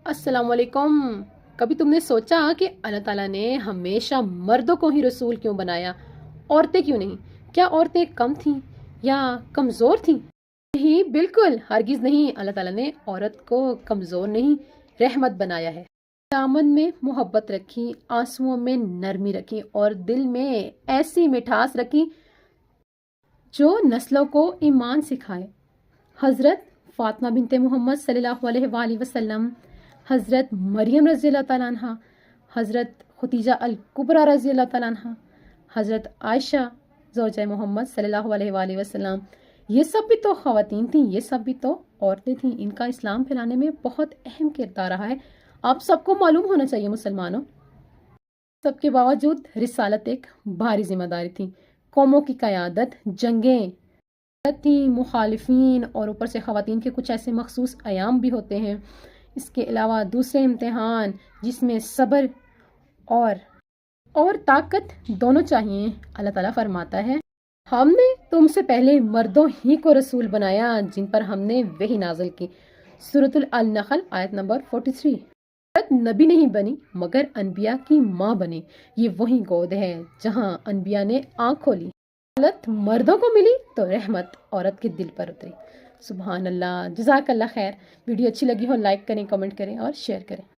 السلام علیکم۔ کبھی تم نے سوچا کہ اللہ تعالیٰ نے ہمیشہ مردوں کو ہی رسول کیوں بنایا، عورتیں کیوں نہیں؟ کیا عورتیں کم تھیں یا کمزور تھیں؟ نہیں، بالکل ہرگز نہیں۔ اللہ تعالیٰ نے عورت کو کمزور نہیں، رحمت بنایا ہے۔ دامن میں محبت رکھی، آنسوؤں میں نرمی رکھی اور دل میں ایسی مٹھاس رکھی جو نسلوں کو ایمان سکھائے۔ حضرت فاطمہ بنت محمد صلی اللہ علیہ وآلہ وسلم، حضرت مریم رضی اللہ تعالیٰ عنہ، حضرت ختیجہ الکبریٰ رضی اللہ تعالیٰ عنہ، حضرت عائشہ زوجہ محمد صلی اللہ علیہ وآلہ وسلم، یہ سب بھی تو خواتین تھیں، یہ سب بھی تو عورتیں تھیں۔ ان کا اسلام پھیلانے میں بہت اہم کردار رہا ہے۔ آپ سب کو معلوم ہونا چاہیے مسلمانوں۔ سب کے باوجود رسالت ایک بھاری ذمہ داری تھی۔ قوموں کی قیادت، جنگیں تھیں، مخالفین، اور اوپر سے خواتین کے کچھ ایسے مخصوص ایام بھی ہوتے ہیں۔ اس کے علاوہ دوسرے امتحان جس میں صبر اور طاقت دونوں چاہیے۔ اللہ تعالیٰ فرماتا ہے، ہم نے تم سے پہلے مردوں ہی کو رسول بنایا جن پر ہم نے وحی نازل کی۔ سورۃ النحل آیت نمبر 43۔ عورت نبی نہیں بنی مگر انبیاء کی ماں بنی۔ یہ وہی گود ہے جہاں انبیاء نے آنکھ کھولی۔ دولت مردوں کو ملی تو رحمت عورت کے دل پر اتری۔ سبحان اللہ، جزاک اللہ خیر۔ ویڈیو اچھی لگی ہو لائک کریں، کمنٹ کریں اور شیئر کریں۔